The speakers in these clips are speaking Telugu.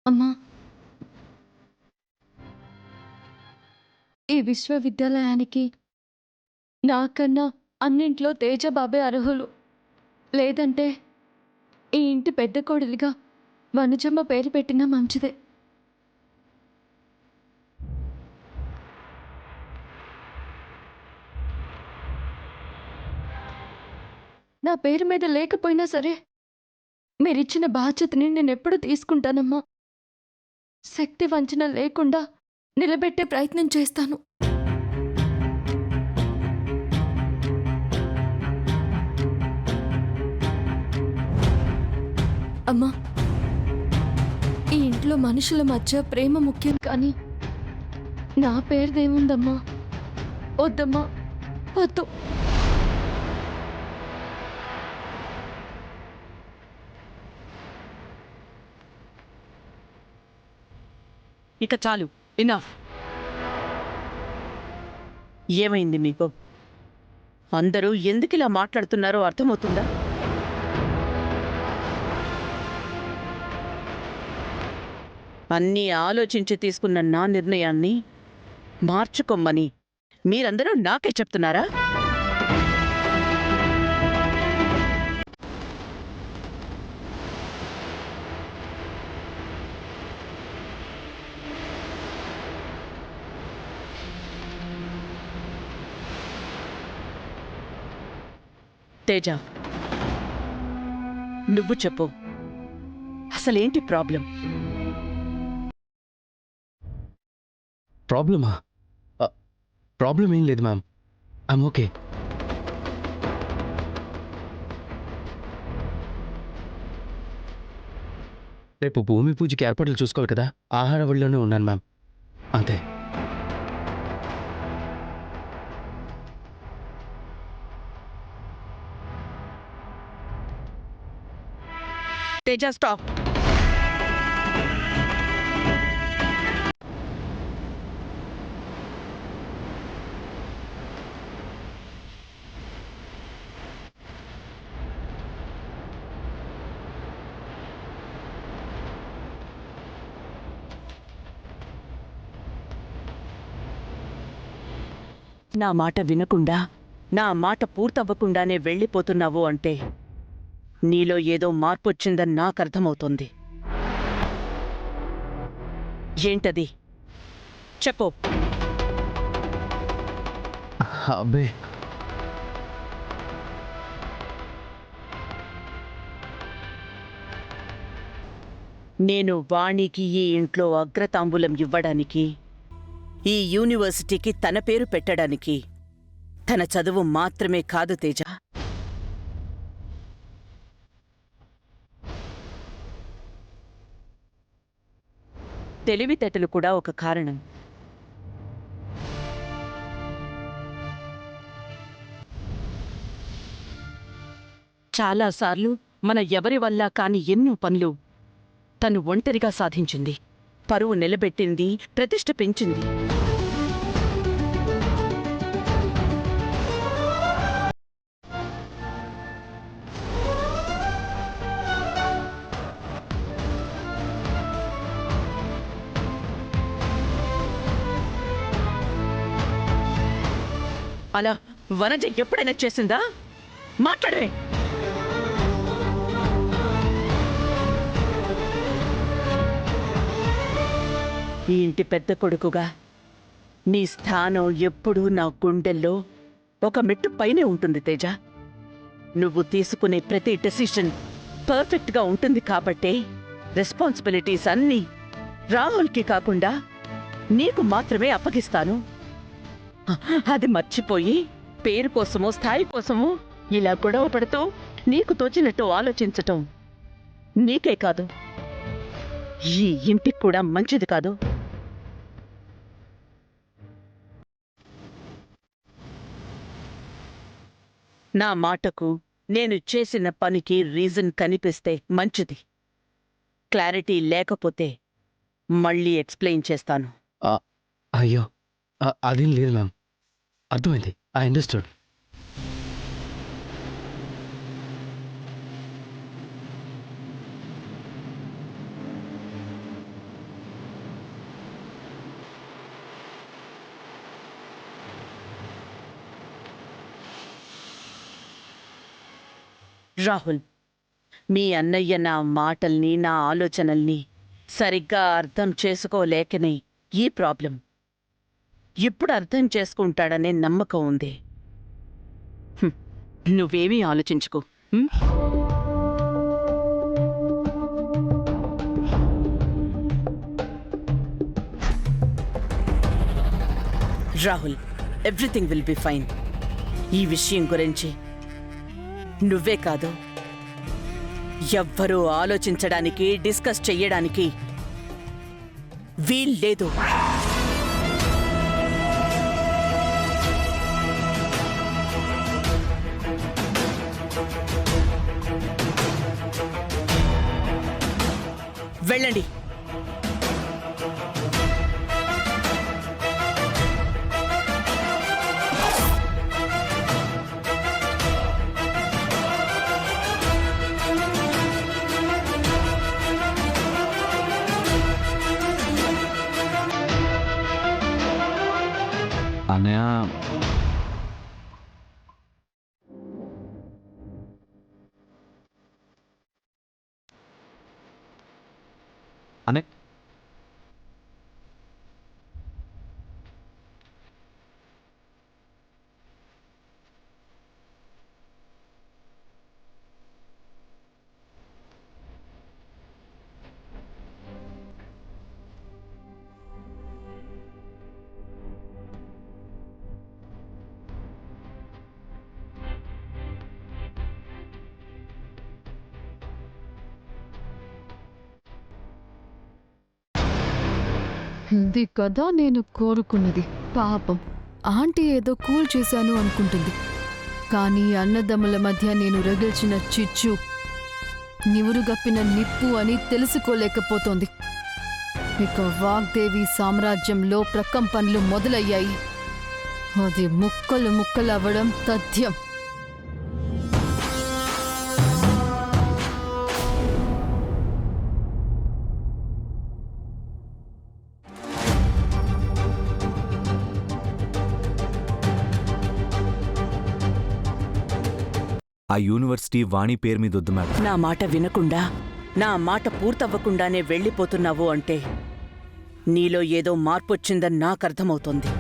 అమ్మా, ఈ విశ్వవిద్యాలయానికి నాకన్నా అన్నింట్లో తేజ బాబే అర్హులు. లేదంటే ఈ ఇంటి పెద్ద కోడలిగా వనుజమ్మ పేరు పెట్టినా మంచిదే. నా పేరు మీద లేకపోయినా సరే మీరిచ్చిన బాధ్యతని నేనెప్పుడు తీసుకుంటానమ్మా. శక్తి వంచన లేకుండా నిలబెట్టే ప్రయత్నం చేస్తాను. అమ్మా, ఈ ఇంట్లో మనుషుల మధ్య ప్రేమ ముఖ్యం కానీ నా పేరుదేముందమ్మా. వద్దమ్మా, వద్దు. ఇక చాలు, ఇనఫ్. ఏమైంది మీకు? అందరూ ఎందుకిలా మాట్లాడుతున్నారో అర్థమవుతుందా? అన్నీ ఆలోచించి తీసుకున్న నా నిర్ణయాన్ని మార్చుకోమ్మని మీరందరూ నాకే చెప్తున్నారా? తేజ, నువ్వు చెప్పు, అసలేంటి ప్రాబ్లం? ప్రాబ్లమా? ప్రాబ్లం ఏం లేదు మ్యామ్, ఐమ్ ఓకే. రేపు భూమి పూజకి ఏర్పాట్లు చూసుకోవాలి కదా, ఆహార వడిలోనే ఉన్నాను మ్యామ్, అంతే. తేజ, స్టాప్. నా మాట వినకుండా, నా మాట పూర్తవ్వకుండానే వెళ్ళిపోతున్నావు అంటే నీలో ఏదో మార్పొచ్చిందని నాకర్థమవుతోంది. ఏంటది? చెప్పు. అబ్బే, నేను వాణికి ఈ ఇంట్లో అగ్రతాంబూలం ఇవ్వడానికి, ఈ యూనివర్సిటీకి తన పేరు పెట్టడానికి తన చదువు మాత్రమే కాదు తేజ, తెలివితేటలు కూడా ఒక కారణం. చాలాసార్లు మన ఎవరి వల్ల కాని ఎన్నో పనులు తను ఒంటరిగా సాధించింది. పరువు నిలబెట్టింది, ప్రతిష్ఠ పెంచింది. అలా వనజ ఎప్పుడైనా చేసిందా? మాట్లాడే. ఈ ఇంటి పెద్ద కొడుకుగా నీ స్థానం ఎప్పుడూ నా గుండెల్లో ఒక మెట్టు పైనే ఉంటుంది తేజ. నువ్వు తీసుకునే ప్రతి డెసిషన్ పర్ఫెక్ట్గా ఉంటుంది కాబట్టే రెస్పాన్సిబిలిటీస్ అన్నీ రాహుల్కి కాకుండా నీకు మాత్రమే అప్పగిస్తాను. అది మర్చిపోయి పేరు కోసమో స్థాయి కోసమో ఇలా గొడవ పడుతూ నీకు తోచినట్టు ఆలోచించటం నీకే కాదు, ఈ ఇంటికి కూడా మంచిది కాదు. నా మాటకు, నేను చేసిన పనికి రీజన్ కనిపిస్తే మంచిది. క్లారిటీ లేకపోతే మళ్ళీ ఎక్స్ప్లెయిన్ చేస్తాను. అయ్యో, అదేం లేదు మ్యామ్, అర్థమైంది, ఐ అండర్స్టూడ్. రాహుల్, మీ అన్నయ్య నా మాటల్ని, నా ఆలోచనల్ని సరిగ్గా అర్థం చేసుకోలేకనే ఈ ప్రాబ్లం. ఇప్పుడు అర్థం చేసుకుంటాడనే నమ్మకం ఉంది. నువ్వేమీ ఆలోచించుకో. Rahul, everything will be fine. ఈ విషయం గురించి నువ్వే కాదు, ఎవ్వరూ ఆలోచించడానికి, డిస్కస్ చెయ్యడానికి వీల్లేదు. వెళ్ళండి. అన్నయ్య, అనే ఇది కదా నేను కోరుకున్నది. పాపం ఆంటీ ఏదో కూల్ చేశాను అనుకుంటుంది, కానీ అన్నదమ్ముల మధ్య నేను రగిల్చిన చిచ్చు నివురుగప్పిన నిప్పు అని తెలుసుకోలేకపోతోంది. ఇక వాగ్దేవి సామ్రాజ్యంలో ప్రకంపనలు మొదలయ్యాయి. అది ముక్కలు ముక్కలవ్వడం తథ్యం. ఆ యూనివర్సిటీ వాణి పేరు మీద వద్దు మేడం. నా మాట వినకుండా, నా మాట పూర్తవ్వకుండానే వెళ్ళిపోతున్నావు అంటే నీలో ఏదో మార్పొచ్చిందని నాకర్థమవుతోంది.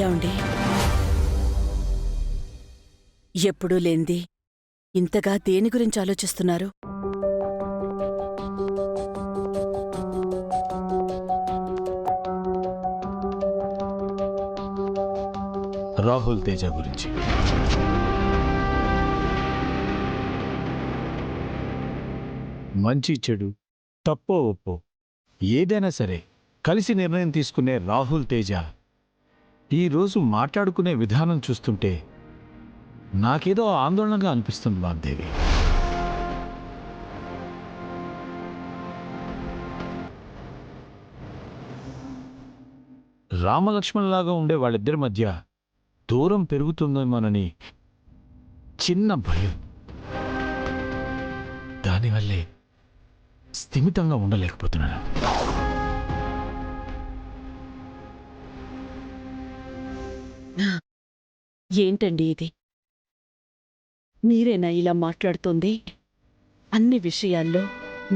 ఏమండి, ఎప్పుడూ లేంది ఇంతగా దేని గురించి ఆలోచిస్తున్నారు? రాహుల్ తేజ గురించి. మంచి చెడు, తప్పో ఒప్పో ఏదైనా సరే కలిసి నిర్ణయం తీసుకునే రాహుల్ తేజ ఈరోజు మాట్లాడుకునే విధానం చూస్తుంటే నాకేదో ఆందోళనగా అనిపిస్తుంది వాగ్దేవి. రామలక్ష్మణ్లాగా ఉండే వాళ్ళిద్దరి మధ్య దూరం పెరుగుతుందేమోనని చిన్న భయం. దానివల్లే స్థిమితంగా ఉండలేకపోతున్నాను. ఏంటండి ఇది? మీరేనా ఇలా మాట్లాడుతోంది? అన్ని విషయాల్లో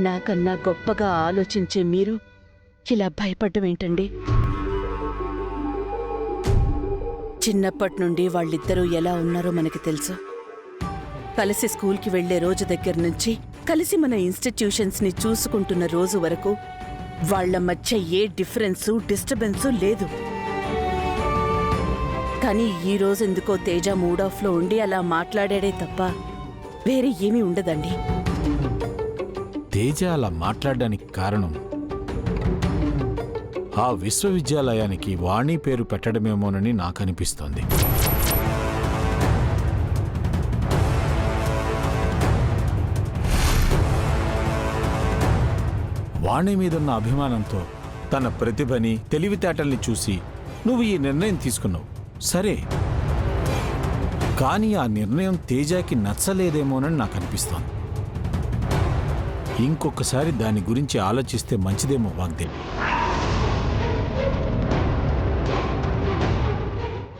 నాకన్నా గొప్పగా ఆలోచించే మీరు ఇలా భయపడ్డం ఏంటండి? చిన్నప్పటి నుండి వాళ్ళిద్దరూ ఎలా ఉన్నారో మనకి తెలుసు. కలిసి స్కూల్కి వెళ్లే రోజు దగ్గర నుంచి కలిసి మన ఇన్స్టిట్యూషన్స్ని చూసుకుంటున్న రోజు వరకు వాళ్ల మధ్య ఏ డిఫరెన్సు, డిస్టర్బెన్సు లేదు. కానీ ఈ రోజు ఎందుకో తేజ మూడాఫ్లో ఉండి అలా మాట్లాడాడే తప్ప వేరే ఏమీ ఉండదండి. తేజ అలా మాట్లాడడానికి కారణం ఆ విశ్వవిద్యాలయానికి వాణి పేరు పెట్టడమేమోనని నాకనిపిస్తోంది. వాణి మీదున్న అభిమానంతో తన ప్రతిభని తెలివితేటల్ని చూసి నువ్వు ఈ నిర్ణయం తీసుకున్నావు సరే, కానీ ఆ నిర్ణయం తేజాకి నచ్చలేదేమోనని నాకు అనిపిస్తోంది. ఇంకొకసారి దాని గురించి ఆలోచిస్తే మంచిదేమో వాగ్దేవి.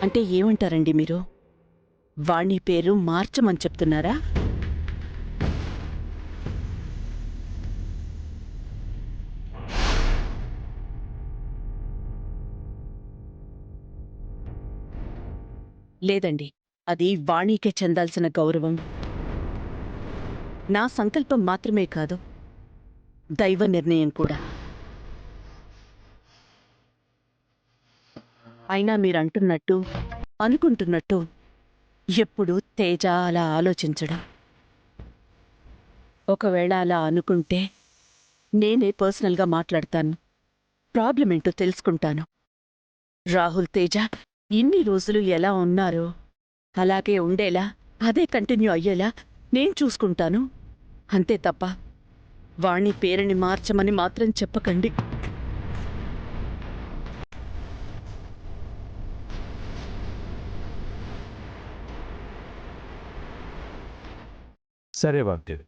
అంటే ఏమంటారండి మీరు? వాణి పేరు మార్చమని చెప్తున్నారా? లేదండి, అది వాణికే చెందాల్సిన గౌరవం. నా సంకల్పం మాత్రమే కాదు, దైవ నిర్ణయం కూడా. అయినా మీరంటున్నట్టు అనుకుంటున్నట్టు ఎప్పుడు తేజ అలా ఆలోచించడం. ఒకవేళ అలా అనుకుంటే నేనే పర్సనల్గా మాట్లాడతాను, ప్రాబ్లం ఏంటో తెలుసుకుంటాను. రాహుల్ తేజ ఇన్ని రోజులు ఎలా ఉన్నారో అలాగే ఉండేలా, అదే కంటిన్యూ అయ్యేలా నేను చూసుకుంటాను. అంతే తప్ప వాణి పేరుని మార్చమని మాత్రం చెప్పకండి. సరే వాగ్దేవి,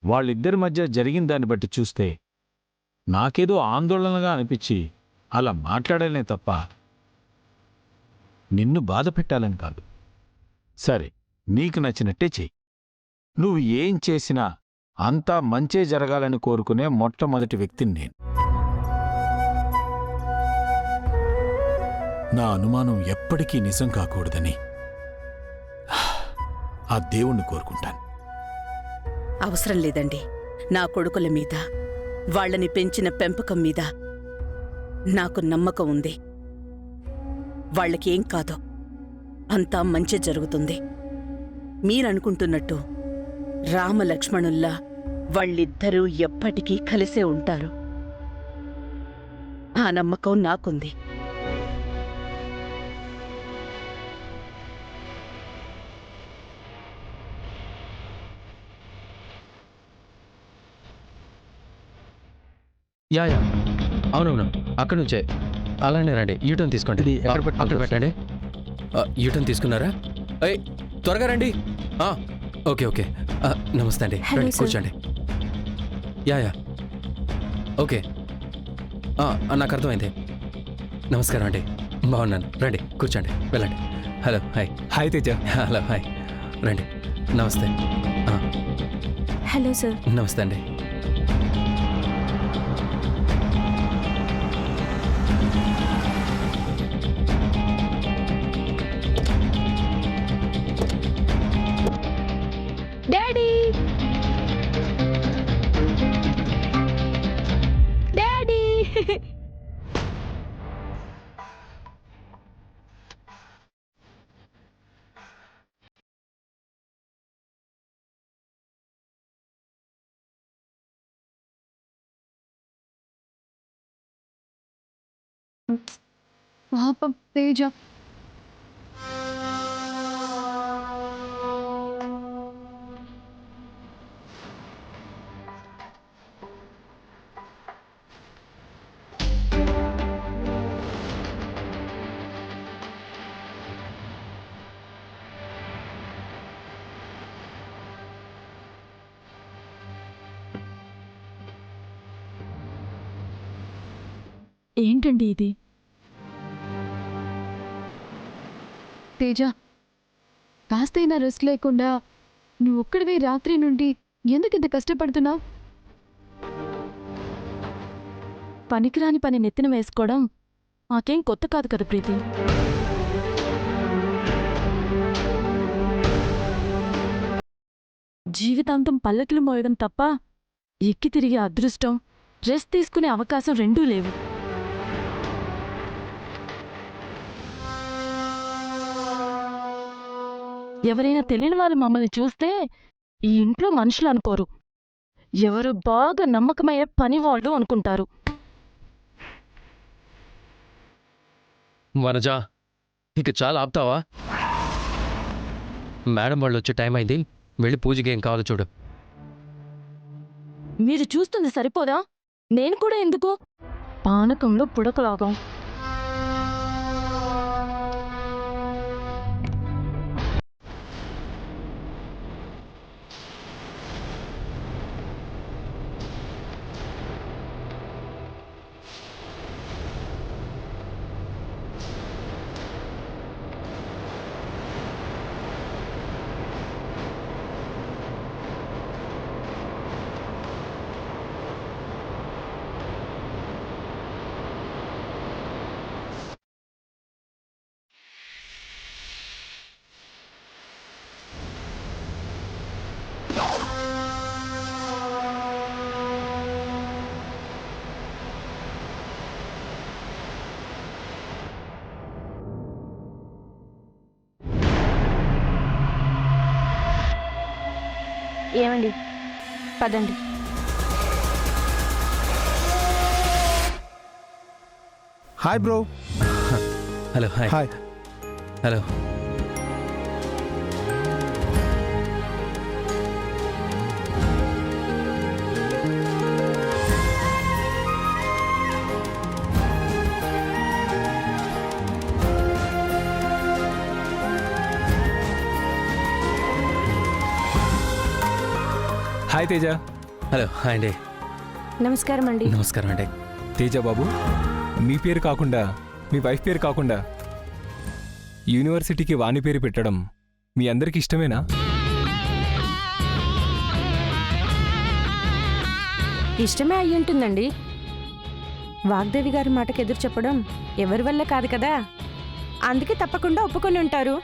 వాళ్ళిద్దరి మధ్య జరిగిన దాన్ని బట్టి చూస్తే నాకేదో ఆందోళనగా అనిపించి అలా మాట్లాడలే తప్ప నిన్ను బాధ పెట్టాలని కాదు. సరే, నీకు నచ్చినట్టే చెయ్యి. నువ్వు ఏం చేసినా అంతా మంచే జరగాలని కోరుకునే మొట్టమొదటి వ్యక్తిని నేను. నా అనుమానం ఎప్పటికీ నిజం కాకూడదని ఆ దేవుణ్ణి కోరుకుంటాను. అవసరం లేదండి. నా కొడుకుల మీద, వాళ్ళని పెంచిన పెంపకం మీద నాకు నమ్మకం ఉంది. వాళ్ళకేం కాదో అంతా మంచి జరుగుతుంది. మీరనుకుంటున్నట్టు రామలక్ష్మణుల్లా వాళ్ళిద్దరూ ఎప్పటికీ కలిసే ఉంటారు. ఆ నమ్మకం నాకుంది. యా యా అవునవును, అక్కడ నుంచే అలానే రండి. యూటర్న్ తీసుకోండి. ఇది ఎక్కడ అక్కడ పెట్టండి. యూటర్న్ తీసుకున్నారా? అయ్ త్వరగా రండి. ఓకే ఓకే, నమస్తే అండి. Hello, రండి sir. కూర్చోండి. యా యా ఓకే, నాకు అర్థమైంది. నమస్కారం అండి, బాగున్నాను. రండి కూర్చోండి, వెళ్ళండి. Hello hi. Hi Teja. Hello hi, రండి. నమస్తే. Hello sir. నమస్తే అండి. Daddy, daddy. పాపం తేజ. ఏంటండి ఇది? తేజ, కాస్తైనా రెస్ట్ లేకుండా నువ్వు ఒక్కడివే రాత్రి నుండి ఎందుకు ఇంత కష్టపడుతున్నావు? పనికిరాని పని నెత్తిన వేసుకోవడం మాకేం కొత్త కాదు కదా ప్రీతి. జీవితాంతం పల్లకిలు మోయడం తప్ప ఎక్కి తిరిగే అదృష్టం, రెస్ట్ తీసుకునే అవకాశం రెండూ లేవు. ఎవరైనా తెలియని వాళ్ళు మమ్మల్ని చూస్తే ఈ ఇంట్లో మనుషులు అనుకోరు, ఎవరు బాగా నమ్మకమయ్యే పని వాళ్ళు అనుకుంటారు. వనజా, ఇక చాలా ఆపుతావా? మేడం వాళ్ళు వచ్చే టైం అయింది, వెళ్ళి పూజకి ఏం కావాలో చూడు. మీరు చూస్తుంది సరిపోదా? నేను కూడా ఎందుకు? పానకంలో పుడకలాగా. ఏమండి, పదండి. Hi bro. Hello hi. Hi. Hello. Hi Teja. Hello hi అండి. నమస్కారం అండి. నమస్కారం అండి. తేజ బాబు, మీ పేరు కాకుండా మీ వైఫ్ పేరు కాకుండా యూనివర్సిటీకి వాణి పేరు పెట్టడం మీ అందరికి ఇష్టమేనా? ఇష్టమే అయ్యి ఉంటుందండి. వాగ్దేవి గారి మాటకు ఎదురు చెప్పడం ఎవరి వల్ల కాదు కదా, అందుకే తప్పకుండా ఒప్పుకొని ఉంటారు.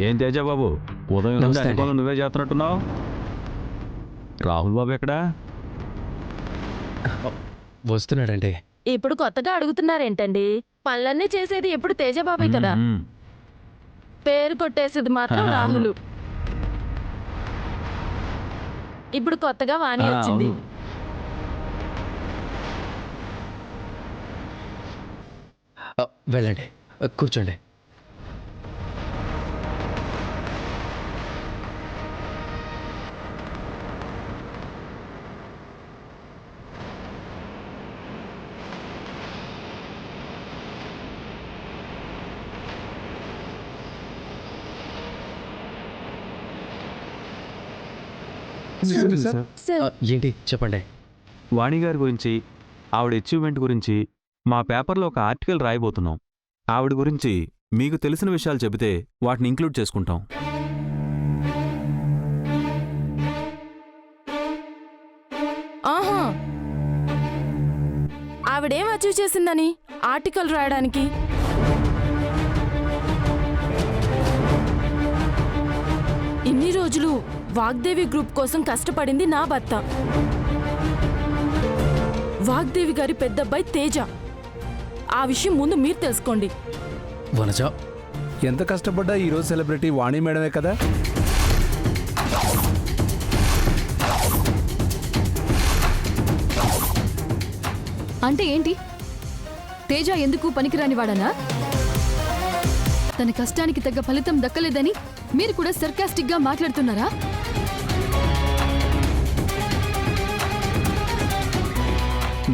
ఏం తేజ బాబు, ఉదయం నుండి నమస్తే అన్ని అండి. పనులు నువ్వే చేస్తున్నట్టున్నావు. రాహుల్ బాబు ఎక్కడా? వస్తున్నాడండి. ఇప్పుడు కొత్తగా అడుగుతున్నారేంటండి? పనులన్నీ చేసేది ఎప్పుడు తేజబాబే కదా. మ్మ్. పేరు కొట్టేసేది మాత్రం రాహులు. ఇప్పుడు కొత్తగా వాణి వచ్చింది. అవును. వెళ్ళండి, కూర్చోండి. ఏంటి చెప్పండి. వాణి గారి గురించి, ఆవిడ అచీవ్మెంట్ గురించి మా పేపర్లో ఒక ఆర్టికల్ రాయబోతున్నాం. ఆవిడ గురించి మీకు తెలిసిన విషయాలు చెబితే వాటిని ఇంక్లూడ్ చేసుకుంటాం. ఆహా, ఆవిడేం అచీవ్ చేసిందని ఆర్టికల్ రాయడానికి? ఇన్ని రోజులు వాగ్దేవి గ్రూప్ కోసం కష్టపడింది నా భర్త, వాగ్దేవి గారి పెద్దబ్బాయి తేజ. ఆ విషయం ముందు మీరు తెలుసుకోండి. వనజ, ఎంత కష్టపడ్డా ఈరోజు సెలబ్రిటీ వాణి మేడమే కదా. అంటే ఏంటి? తేజ ఎందుకు పనికిరాని వాడనా? తన కష్టానికి తగ్గ ఫలితం దక్కలేదని మీరు కూడా సర్కాస్టిక్ గా మాట్లాడుతున్నారా?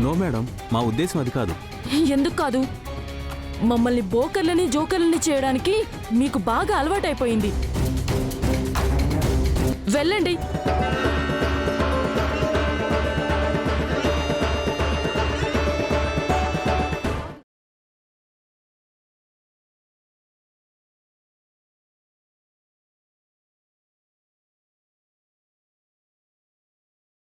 నో మేడం, మా ఉద్దేశం అది కాదు. ఎందుకు కాదు? మమ్మల్ని బోకర్లని జోకర్లని చేయడానికి మీకు బాగా అలవాటైపోయింది. వెళ్ళండి.